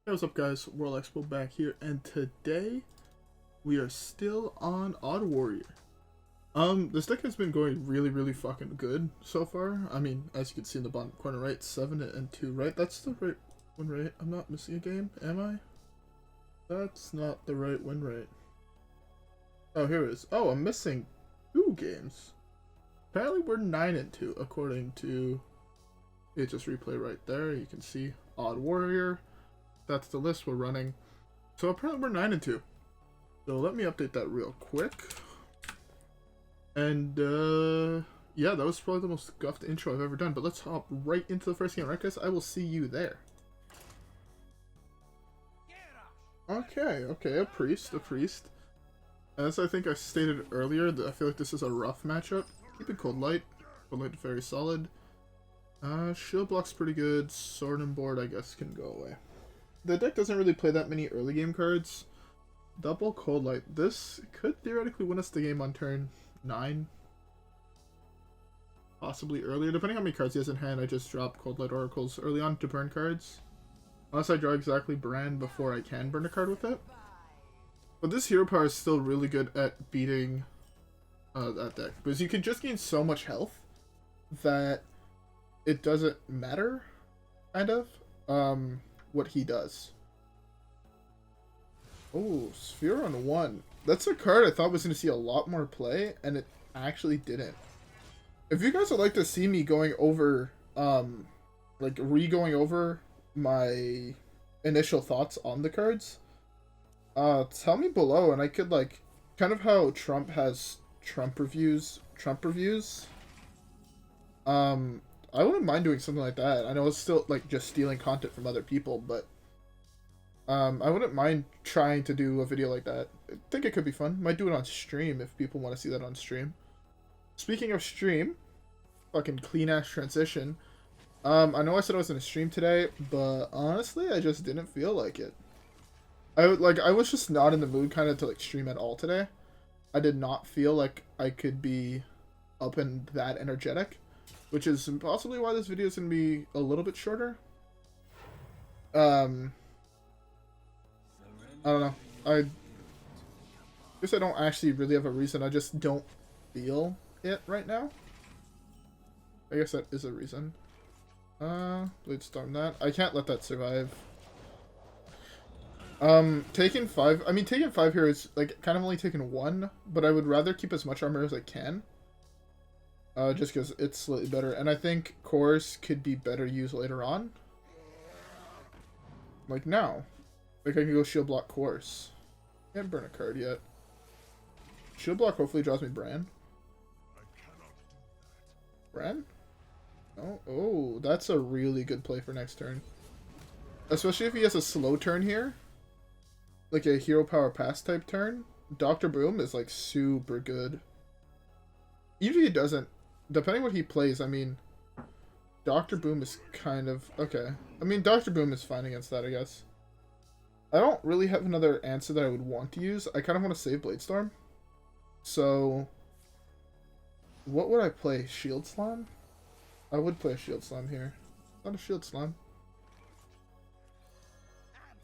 Hey, what's up guys, WhirlXbow back here, and today we are still on Odd Warrior. This deck has been going really fucking good so far. I mean, as you can see in the bottom corner right, 7 and 2, right? That's the right win rate. I'm not missing a game, am I? That's not the right win rate. Oh, here it is. Oh, I'm missing 2 games. Apparently we're 9 and 2, according to it. Just replay right there. You can see Odd Warrior. That's the list we're running. So apparently we're 9 and 2. So let me update that real quick. And yeah, that was probably the most scuffed intro I've ever done. But let's hop right into the first game, right guys? I will see you there. Okay, a priest. As I think I stated earlier, I feel like this is a rough matchup. Keeping Coldlight very solid. Shield block's pretty good. Sword and board I guess can go away. The deck doesn't really play that many early game cards. Double Coldlight. This could theoretically win us the game on turn 9. Possibly earlier. Depending on how many cards he has in hand, I just drop Coldlight Oracles early on to burn cards. Unless I draw exactly Brann before I can burn a card with it. But this hero power is still really good at beating that deck. Because you can just gain so much health that it doesn't matter, kind of, what he does. Oh, Sphere on 1. That's a card I thought was going to see a lot more play, and it actually didn't. If you guys would like to see me going over, like re-going over my initial thoughts on the cards, tell me below, and I could, like, kind of how Trump has Trump reviews. I wouldn't mind doing something like that. I know it's still, like, just stealing content from other people, but I wouldn't mind trying to do a video like that. I think it could be fun. Might do it on stream if people want to see that on stream. Speaking of stream, fucking clean-ass transition. I know I said I was in a stream today, but honestly, I just didn't feel like it. I was just not in the mood kind of to, like, stream at all today. I did not feel like I could be up and that energetic. Which is possibly why this video is going to be a little bit shorter. I don't know. I guess I don't actually really have a reason. I just don't feel it right now. I guess that is a reason. Bladestorm that. I can't let that survive. Taking 5. I mean, taking 5 here is, like, kind of only taking 1. But I would rather keep as much armor as I can. Just because it's slightly better. And I think Coerce could be better used later on. Like now. Like I can go shield block Coerce. Can't burn a card yet. Shield block hopefully draws me Brann. Brann? Oh, oh, that's a really good play for next turn. Especially if he has a slow turn here. Like a hero power pass type turn. Dr. Boom is like super good. Usually he doesn't. Depending what he plays, I mean, Dr. Boom is kind of... Okay. I mean, Dr. Boom is fine against that, I guess. I don't really have another answer that I would want to use. I kind of want to save Bladestorm. So, what would I play? Shield Slam? I would play a Shield Slam here. Not a Shield Slam.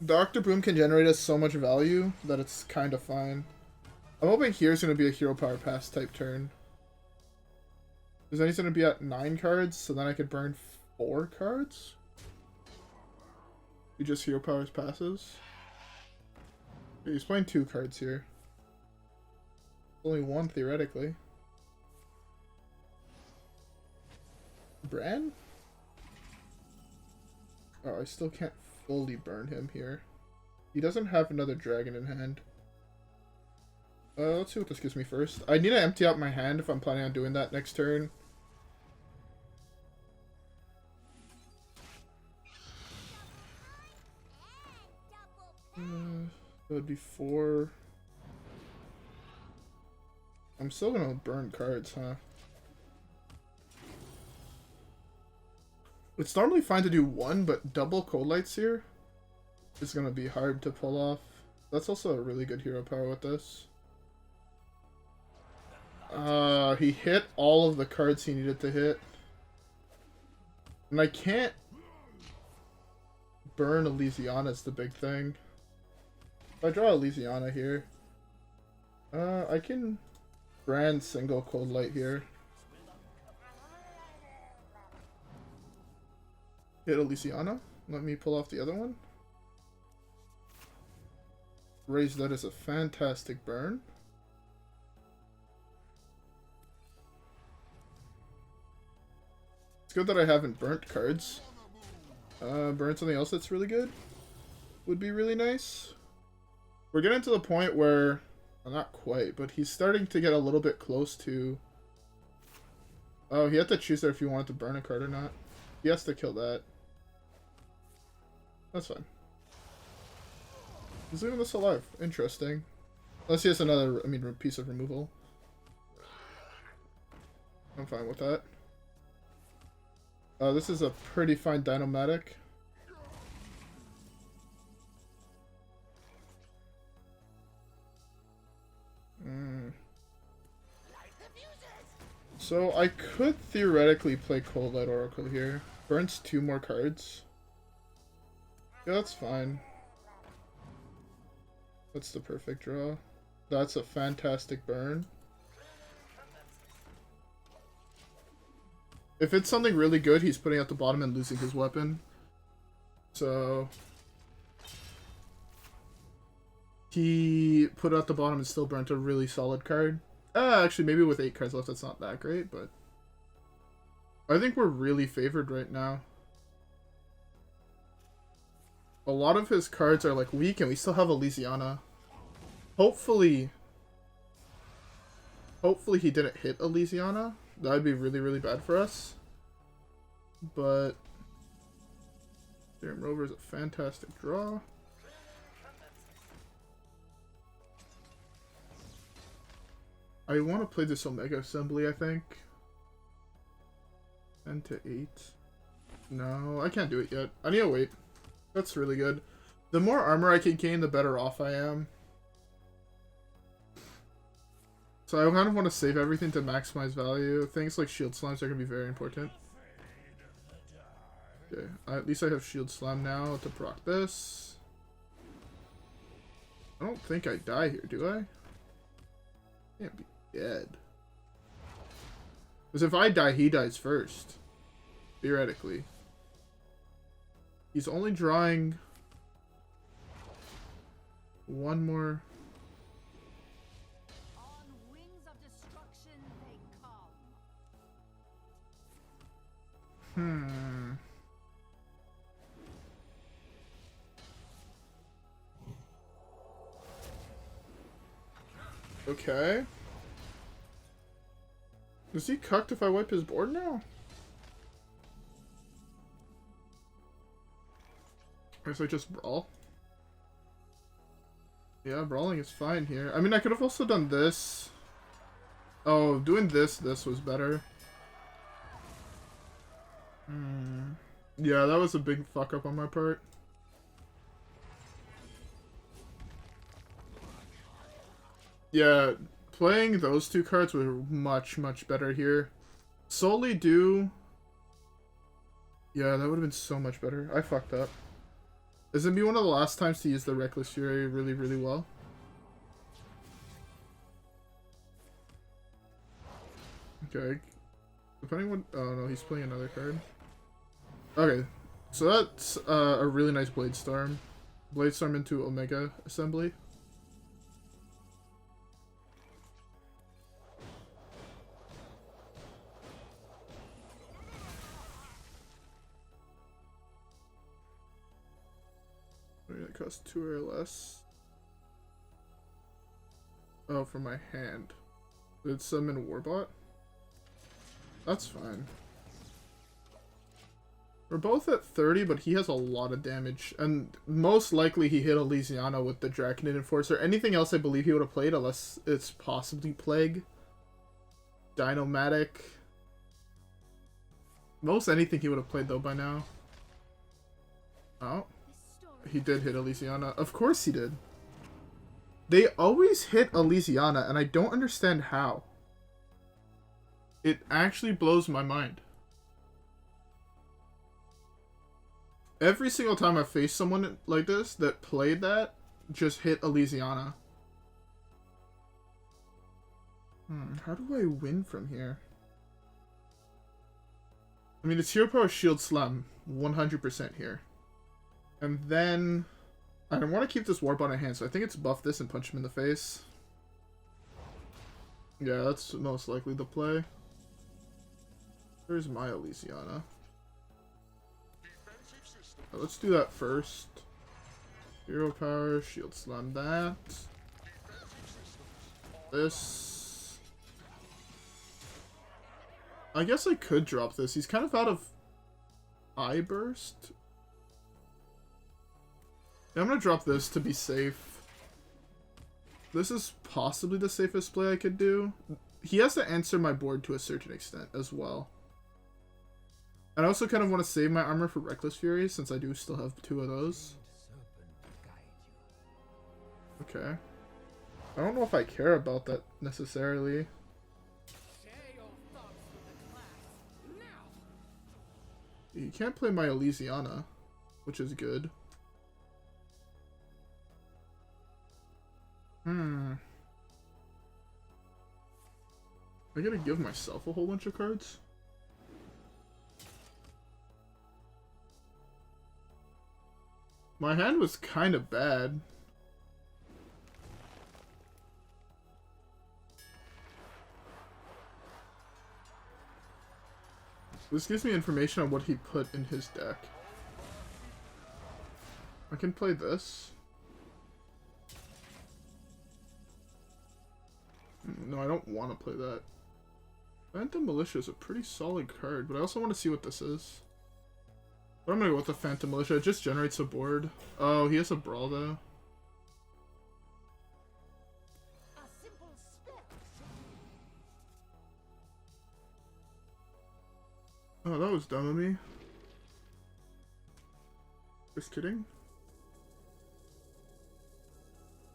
Dr. Boom can generate us so much value that it's kind of fine. I'm hoping here's going to be a hero power pass type turn. Because then he's going to be at 9 cards, so then I could burn 4 cards? He just hero powers passes. Okay, he's playing 2 cards here. Only 1, theoretically. Brann? Oh, I still can't fully burn him here. He doesn't have another dragon in hand. Let's see what this gives me first. I need to empty out my hand if I'm planning on doing that next turn. That would be 4. I'm still gonna burn cards, huh? It's normally fine to do 1, but double Coldlights here is gonna be hard to pull off. That's also a really good hero power with this. He hit all of the cards he needed to hit. And I can't burn Elysiana is the big thing. If I draw Elysiana here, I can Brann single Coldlight here. Hit Elysiana. Let me pull off the other one. Raise that as a fantastic burn. It's good that I haven't burnt cards. Burn something else that's really good would be really nice. We're getting to the point where, well, not quite, but he's starting to get a little bit close to... Oh, he had to choose there if he wanted to burn a card or not. He has to kill that. That's fine. He's leaving this alive. Interesting. Unless he has another, piece of removal. I'm fine with that. This is a pretty fine Dyn-o-matic. So I could theoretically play Coldlight Oracle here. Burns 2 more cards. Yeah, that's fine. That's the perfect draw. That's a fantastic burn. If it's something really good, he's putting at the bottom and losing his weapon. So... he put at the bottom and still burnt a really solid card. Actually, maybe with 8 cards left, that's not that great, but... I think we're really favored right now. A lot of his cards are, like, weak, and we still have Elysiana. Hopefully he didn't hit Elysiana. That would be really, really bad for us. But... Eternium Rover is a fantastic draw. I want to play this Omega Assembly, I think. 10 to 8. No, I can't do it yet. I need to wait. That's really good. The more armor I can gain, the better off I am. So I kind of want to save everything to maximize value. Things like Shield Slimes are going to be very important. Okay, at least I have Shield Slime now to proc this. I don't think I die here, do I? Can't be dead. Because if I die, he dies first. Theoretically. He's only drawing one more. On wings of destruction they come. Okay. Is he cucked if I wipe his board now? I guess I just brawl. Yeah, brawling is fine here. I mean, I could have also done this. Oh, doing this was better. Yeah, that was a big fuck up on my part. Yeah, playing those 2 cards were much, much better here. Solely do... Yeah, that would have been so much better. I fucked up. This would be one of the last times to use the Reckless Fury really, really well. Okay. Depending what... Oh, no, he's playing another card. Okay. So that's a really nice Bladestorm. Bladestorm into Omega Assembly. That costs 2 or less. Oh, for my hand. Did summon Warbot? That's fine. We're both at 30, but he has a lot of damage. And most likely he hit Elysiana with the Draconid Enforcer. Anything else I believe he would have played, unless it's possibly Plague. Dyn-o-matic. Most anything he would have played, though, by now. Oh. He did hit Elysiana. Of course he did. They always hit Elysiana, and I don't understand how. It actually blows my mind. Every single time I faced someone like this that played that, just hit Elysiana. How do I win from here? I mean, it's Hero Power Shield Slam, 100% here. And then, I don't want to keep this Warp on hand, so I think it's buff this and punch him in the face. Yeah, that's most likely the play. There's my Elysiana. Let's do that first. Hero Power, Shield Slam that. This. I guess I could drop this. He's kind of out of Eye Burst. Yeah, I'm gonna drop this to be safe. This is possibly the safest play I could do. He has to answer my board to a certain extent as well. And I also kind of want to save my armor for Reckless Fury, since I do still have 2 of those. Okay. I don't know if I care about that necessarily. You can't play my Elysiana, which is good. I gotta give myself a whole bunch of cards? My hand was kind of bad. This gives me information on what he put in his deck. I can play this. No, I don't want to play that. Phantom Militia is a pretty solid card, but I also want to see what this is. But I'm gonna go with the Phantom Militia. It just generates a board. Oh, he has a Brawl though. Oh, that was dumb of me. Just kidding.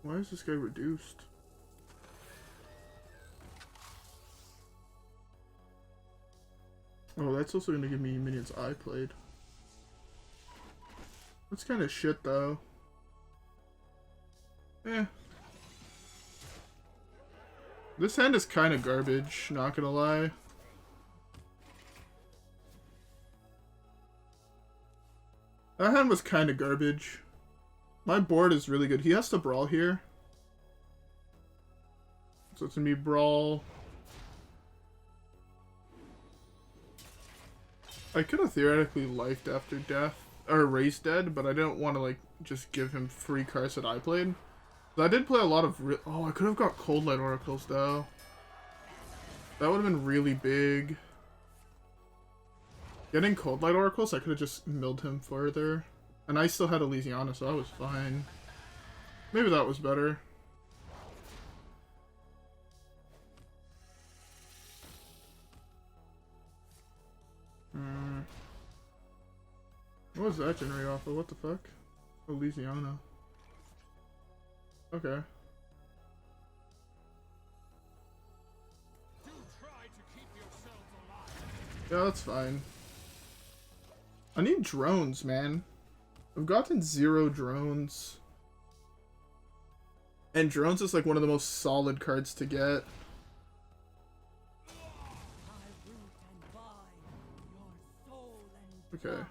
Why is this guy reduced? Oh, that's also gonna give me minions I played. That's kind of shit though. Eh. This hand is kind of garbage, not gonna lie. That hand was kind of garbage. My board is really good. He has to Brawl here. So it's gonna be Brawl. I could have theoretically lifed after death, or raised dead, but I didn't want to like just give him free cards that I played. But I did play a lot of oh, I could have got Coldlight Oracles though. That would have been really big. Getting Coldlight Oracles, I could have just milled him further. And I still had Elysiana, so I was fine. Maybe that was better. What was that generate off of? What the fuck? Elysiana. Okay. Yeah, that's fine. I need drones, man. I've gotten 0 drones. And drones is like one of the most solid cards to get. Okay.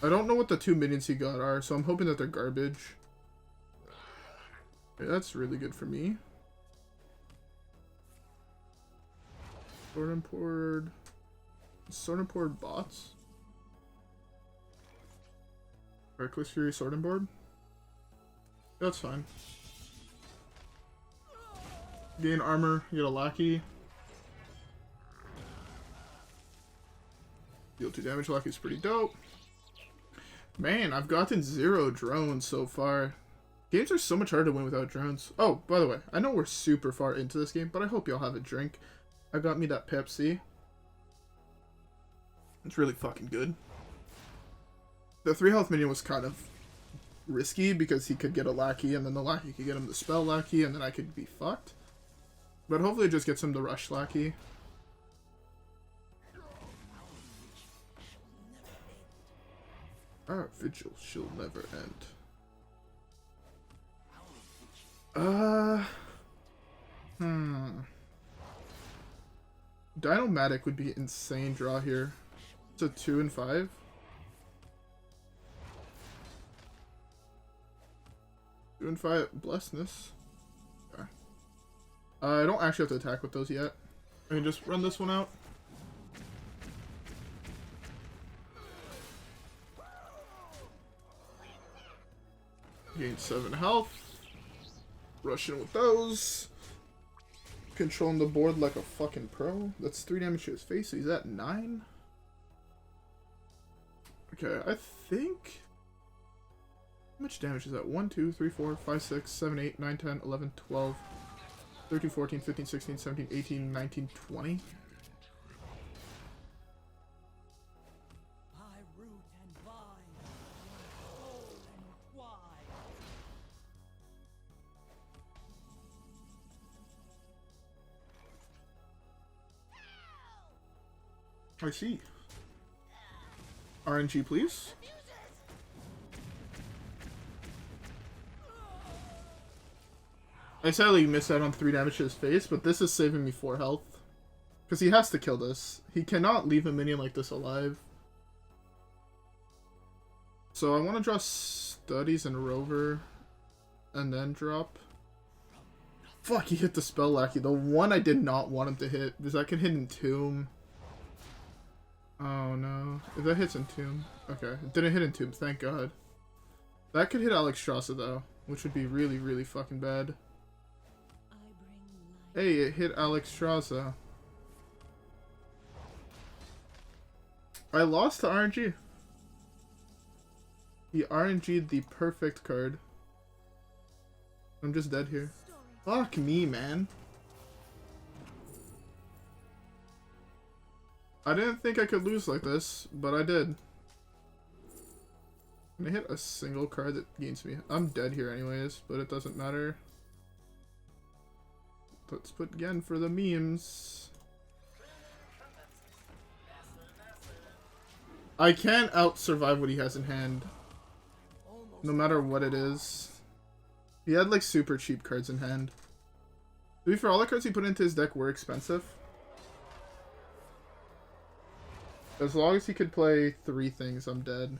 I don't know what the 2 minions he got are, so I'm hoping that they're garbage. Okay, that's really good for me. Sword and poured bots. Reckless Fury Sword and Board? That's fine. Gain armor, get a lackey. Deal 2 damage, lackey's pretty dope. Man, I've gotten 0 drones so far. Games are so much harder to win without drones. Oh, by the way, I know we're super far into this game, but I hope y'all have a drink. I got me that Pepsi. It's really fucking good. The 3 health minion was kind of risky because he could get a lackey and then the lackey could get him the spell lackey and then I could be fucked. But hopefully it just gets him the rush lackey. Our vigil shall never end. Dyn-o-matic would be insane draw here. It's a 2 and 5. Doing 5 blessedness. Okay. I don't actually have to attack with those yet. I can just run this one out. Gain 7 health. Rush in with those. Controlling the board like a fucking pro. That's 3 damage to his face, so he's at 9. Okay, I think... How much damage is that? 1, 2, 3, 4, 5, 6, 7, 8, 9, 10, 11, 12, 13, 14, 15, 16, 17, 18, 19, 20. I see. RNG, please. I sadly missed out on 3 damage to his face, but this is saving me 4 health. Because he has to kill this. He cannot leave a minion like this alive. So I want to draw Studies and Rover. And then drop. Fuck, he hit the Spell Lackey. The one I did not want him to hit. Because I can hit Entomb. Oh no. If that hits Entomb. Okay, it didn't hit Entomb, thank god. That could hit Alexstrasza though. Which would be really, really fucking bad. Hey, it hit Alexstrasza. I lost to RNG. He RNG'd the perfect card. I'm just dead here. Fuck me, man. I didn't think I could lose like this, but I did. Can I hit a single card that gains me? I'm dead here anyways, but it doesn't matter. Let's put Gen for the memes. I can't out-survive what he has in hand. No matter what it is. He had like super cheap cards in hand. To be fair, all the cards he put into his deck were expensive. As long as he could play 3 things, I'm dead.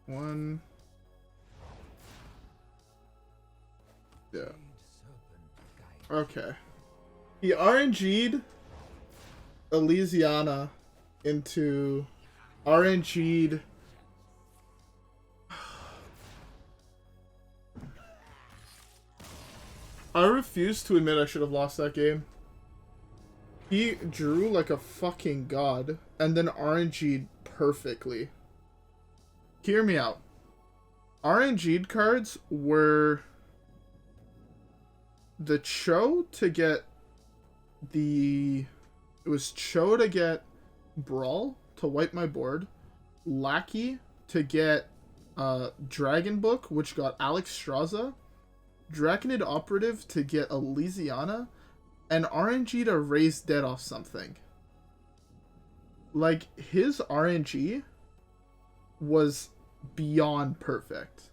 1. Yeah. Okay. He RNG'd Elysiana into RNG'd... I refuse to admit I should have lost that game. He drew like a fucking god, and then RNG'd perfectly. Hear me out. RNG'd cards were the Cho to get the... It was Cho to get Brawl to wipe my board. Lackey to get Dragon Book, which got Alexstrasza. Draconid Operative to get Elysiana. And RNG to raise dead off something. Like, his RNG was beyond perfect.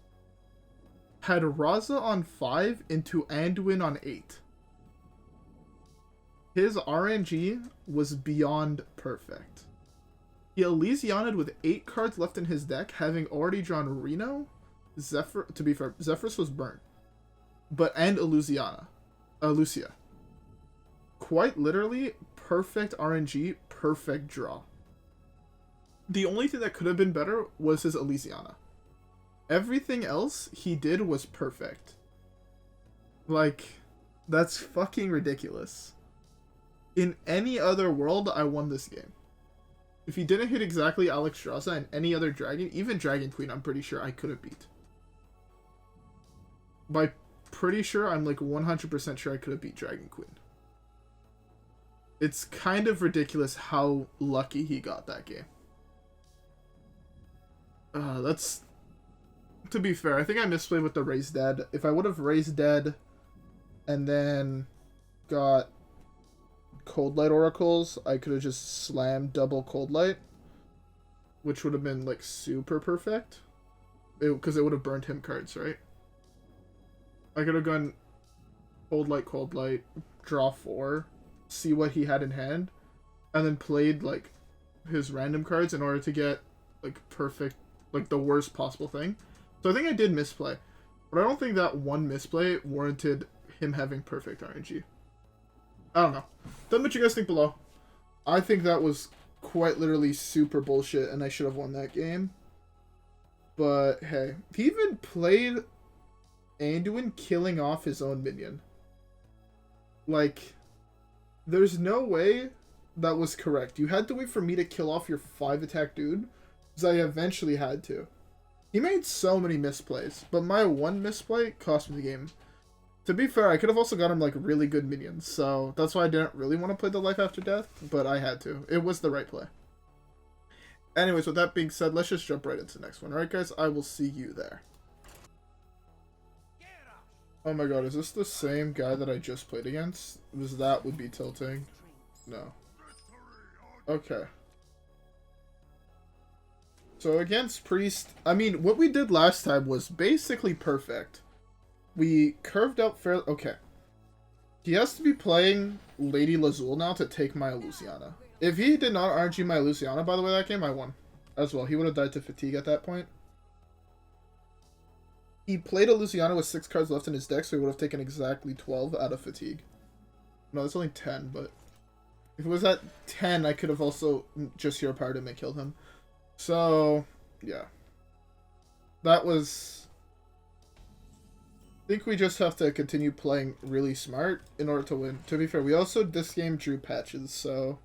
Had Raza on 5 into Anduin on 8. His RNG was beyond perfect. He Elysiana'd with 8 cards left in his deck, having already drawn Reno, Zephyr. To be fair, Zephyrus was burnt. And Lucia. Quite literally, perfect RNG, perfect draw. The only thing that could have been better was his Elysiana. Everything else he did was perfect. Like, that's fucking ridiculous. In any other world, I won this game. If he didn't hit exactly Alexstrasza and any other dragon, even Dragon Queen, I'm pretty sure I could have beat. By pretty sure, I'm like 100% sure I could have beat Dragon Queen. It's kind of ridiculous how lucky he got that game. That's... To be fair, I think I misplayed with the Raise Dead. If I would have Raised Dead and then got Coldlight Oracles, I could have just slammed double Coldlight. which would have been like super perfect. Because it would have burned him cards, right? I could have gone Coldlight, draw 4, see what he had in hand, and then played like his random cards in order to get like perfect, like the worst possible thing. So I think I did misplay, but I don't think that one misplay warranted him having perfect RNG. I don't know. Tell me what you guys think below. I think that was quite literally super bullshit, and I should have won that game. But hey, he even played Anduin killing off his own minion. Like, there's no way that was correct. You had to wait for me to kill off your 5 attack dude, because I eventually had to. He made so many misplays, but my one misplay cost me the game. To be fair, I could have also got him like really good minions, so that's why I didn't really want to play the Life After Death, but I had to. It was the right play. Anyways, with that being said, let's just jump right into the next one. Alright guys, I will see you there. Oh my god, is this the same guy that I just played against? Because that would be tilting. No. Okay. So against Priest, I mean, what we did last time was basically perfect. We curved out fairly... Okay. He has to be playing Lady Lazul now to take my Elysiana. If he did not RNG my Elysiana, by the way, that game, I won. As well. He would have died to fatigue at that point. He played Elysiana with 6 cards left in his deck, so he would have taken exactly 12 out of fatigue. No, that's only 10, but... If it was at 10, I could have also just hero powered him and killed him. So, yeah. That was... I think we just have to continue playing really smart in order to win. To be fair, we also this game drew patches, so...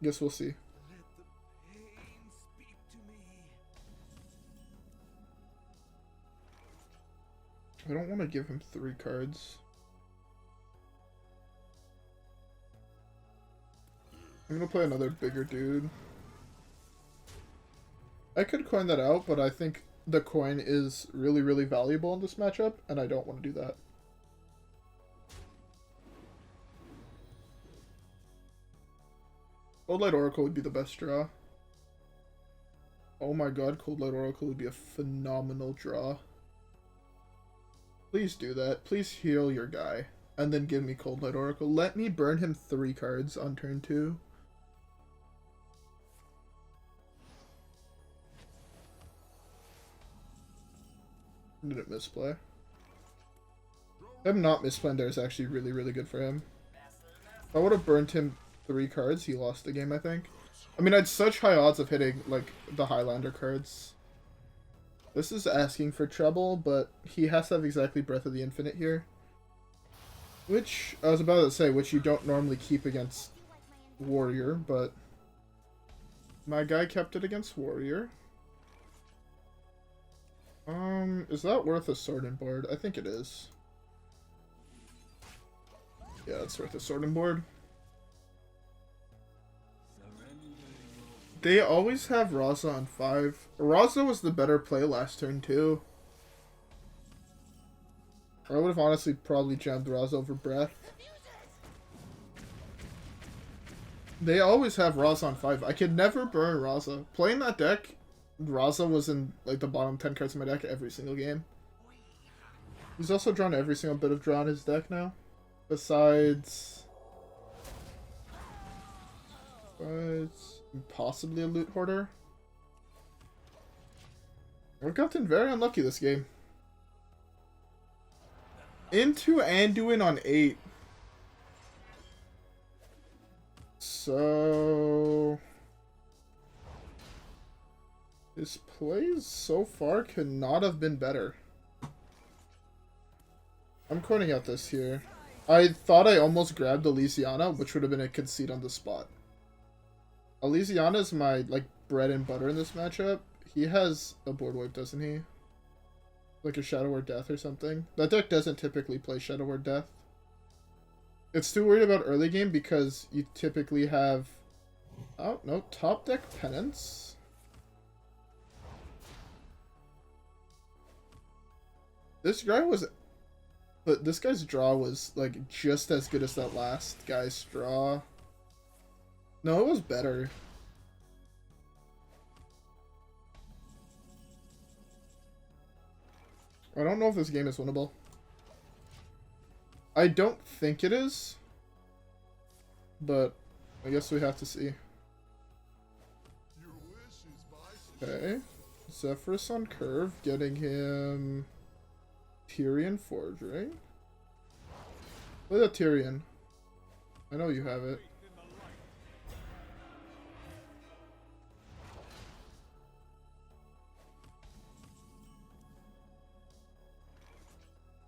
Guess we'll see. I don't want to give him 3 cards. I'm gonna play another bigger dude. I could coin that out, but I think the coin is really, really valuable in this matchup, and I don't want to do that. Coldlight Oracle would be the best draw. Oh my god, Coldlight Oracle would be a phenomenal draw. Please do that. Please heal your guy. And then give me Coldlight Oracle. Let me burn him 3 cards on turn 2. Did it misplay? Him not misplaying there is actually really, really good for him. If I would have burnt him 3 cards, he lost the game, I think. I mean, I had such high odds of hitting, like, the Highlander cards. This is asking for trouble, but he has to have exactly Breath of the Infinite here. Which, I was about to say, which you don't normally keep against Warrior, but... My guy kept it against Warrior. Is that worth a sword and board? I think it is. Yeah, it's worth a sword and board. They always have Raza on 5. Raza was the better play last turn too. I would have honestly probably jammed Raza over Breath. They always have Raza on 5. I could never burn Raza. Playing that deck, Raza was in like the bottom 10 cards in my deck every single game. He's also drawn every single bit of draw in his deck now. Besides possibly a loot hoarder. We've gotten very unlucky this game. Into Anduin on 8. So... his plays so far could not have been better. I'm coining out this here. I thought I almost grabbed Elysiana, which would have been a concede on the spot. Elysiana is my, like, bread and butter in this matchup. He has a board wipe, doesn't he? Like a Shadow Word Death or something. That deck doesn't typically play Shadow Word Death. It's too worried about early game because you typically have... oh, no. Top deck Penance. This guy was... but this guy's draw was, like, just as good as that last guy's draw. No, it was better. I don't know if this game is winnable. I don't think it is. But I guess we have to see. Okay. Zephyrus on curve, getting him Tyrion Forging. Play that Tyrion. I know you have it.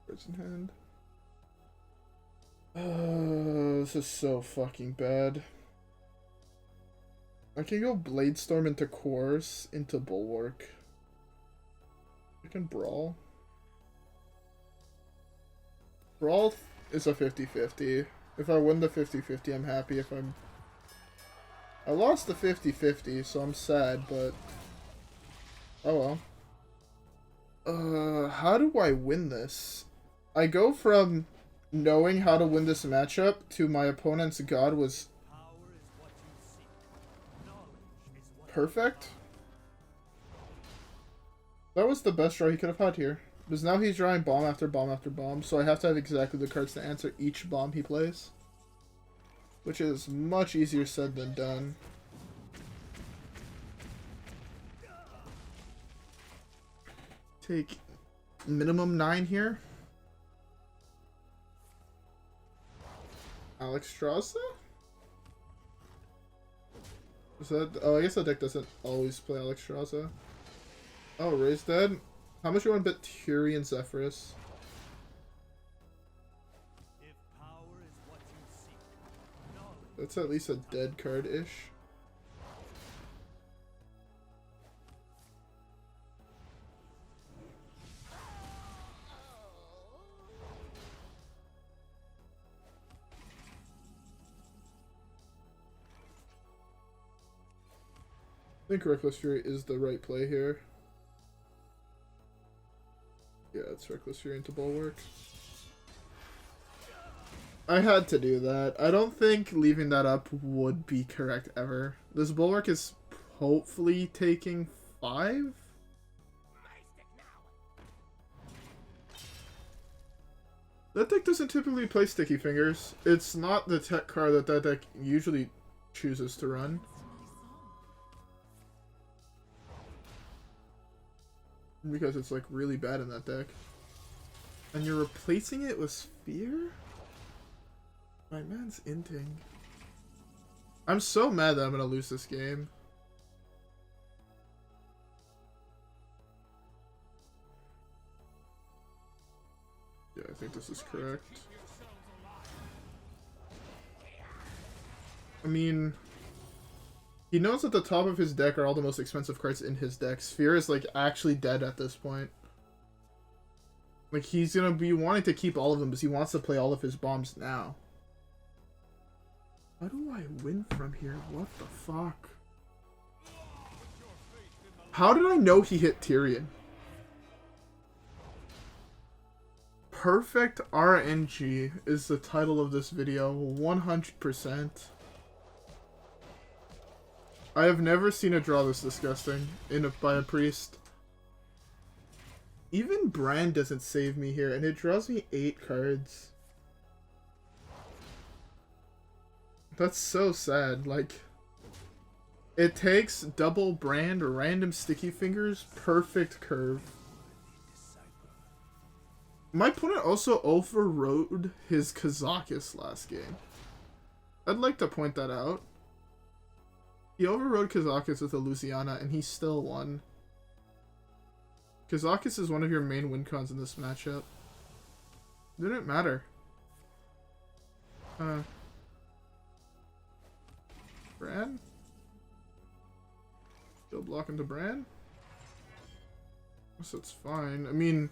Cards in hand. This is so fucking bad. I can go Bladestorm into Coerce into Bulwark. I can Brawl. Brawl is a 50-50. If I win the 50-50, I'm happy. If I'm... I lost the 50-50, so I'm sad, but... Oh well. How do I win this? I go from knowing how to win this matchup to my opponent's god was perfect. That was the best draw he could have had here. Because now he's drawing bomb after bomb after bomb, so I have to have exactly the cards to answer each bomb he plays. Which is much easier said than done. Take minimum 9 here. Alexstrasza? Is that... Oh, I guess that deck doesn't always play Alexstrasza. Oh, Ray's dead? How much you want to bet Tyrion Zephyrus? That's at least a dead card-ish. I think Reckless Fury is the right play here. Yeah, it's Reckless Fury into Bulwark. I had to do that. I don't think leaving that up would be correct ever. This Bulwark is hopefully taking 5? That deck doesn't typically play Sticky Fingers. It's not the tech card that that deck usually chooses to run. Because it's like really bad in that deck. And you're replacing it with Sphere? My man's inting. I'm so mad that I'm gonna lose this game. Yeah, I think this is correct. I mean... He knows that the top of his deck are all the most expensive cards in his deck. Sphere is, like, actually dead at this point. Like, he's gonna be wanting to keep all of them because he wants to play all of his bombs now. How do I win from here? What the fuck? How did I know he hit Tyrion? Perfect RNG is the title of this video. 100%. I have never seen a draw this disgusting by a priest. Even Brann doesn't save me here, and it draws me 8 cards. That's so sad. Like, it takes double Brann, random Sticky Fingers, perfect curve. My opponent also overrode his Kazakus last game. I'd like to point that out. He overrode Kazakus with Elysiana, and he still won. Kazakus is one of your main win cons in this matchup. Didn't matter. Brann? Still blocking to Brann? Guess that's fine. I mean,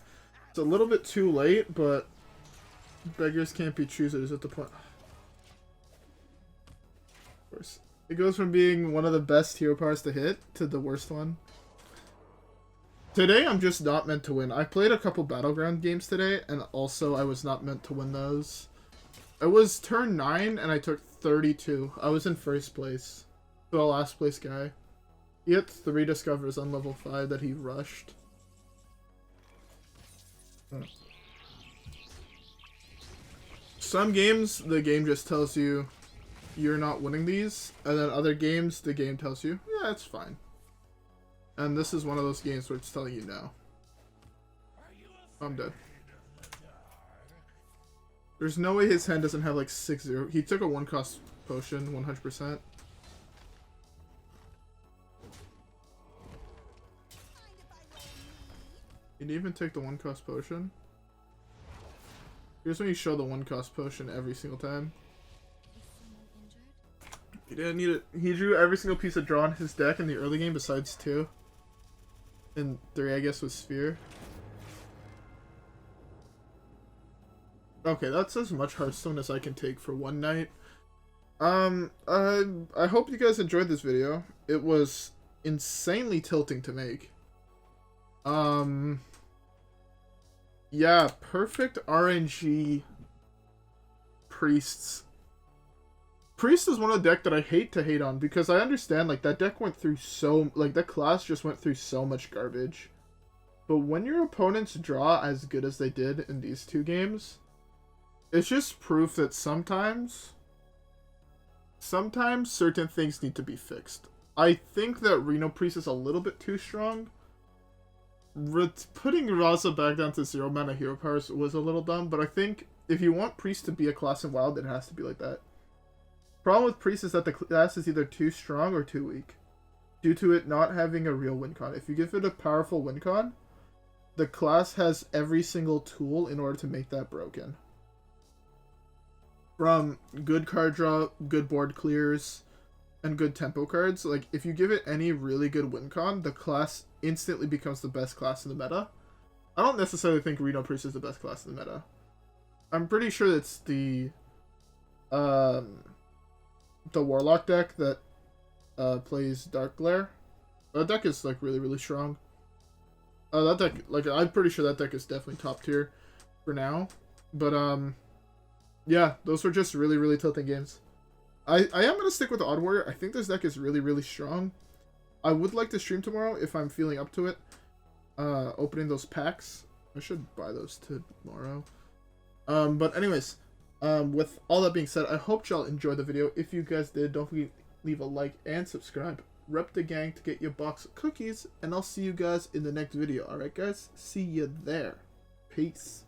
it's a little bit too late, but beggars can't be choosers at the point. Of course. It goes from being one of the best hero powers to hit to the worst one. Today, I'm just not meant to win. I played a couple Battleground games today, and also I was not meant to win those. It was turn 9, and I took 32. I was in first place. The last place guy. He had 3 discovers on level 5 that he rushed. Some games, the game just tells you you're not winning these, and then other games, the game tells you, yeah, it's fine. And this is one of those games where it's telling you no. I'm dead. There's no way his hand doesn't have like 6-0. He took a 1-cost potion, 100%. He didn't even take the 1-cost potion. Here's when you show the 1-cost potion every single time. He didn't need it. He drew every single piece of draw in his deck in the early game besides 2. And 3, I guess, was Sphere. Okay, that's as much Hearthstone as I can take for one night. I hope you guys enjoyed this video. It was insanely tilting to make. Yeah, perfect RNG Priests. Priest is one of the deck that I hate to hate on, because I understand, like, that deck went through so, like, that class just went through so much garbage. But when your opponents draw as good as they did in these 2 games, it's just proof that sometimes certain things need to be fixed. I think that Reno Priest is a little bit too strong. Putting Raza back down to 0 mana hero powers was a little dumb, but I think if you want Priest to be a class in WoW, it has to be like that. Problem with Priest is that the class is either too strong or too weak, due to it not having a real win con. If you give it a powerful win con, the class has every single tool in order to make that broken. From good card draw, good board clears, and good tempo cards. Like, if you give it any really good win con, the class instantly becomes the best class in the meta. I don't necessarily think Reno Priest is the best class in the meta. I'm pretty sure it's the Warlock deck that plays Dark Glare. That deck is, like, really, really strong. That deck, like, I'm pretty sure that deck is definitely top tier for now. But, yeah, those were just really, really tilting games. I am going to stick with the Odd Warrior. I think this deck is really, really strong. I would like to stream tomorrow if I'm feeling up to it. Opening those packs. I should buy those tomorrow. But anyways, with all that being said, I hope y'all enjoyed the video. If you guys did, don't forget to leave a like and subscribe. Rep the gang to get your box of cookies, and I'll see you guys in the next video. Alright guys, see you there. Peace.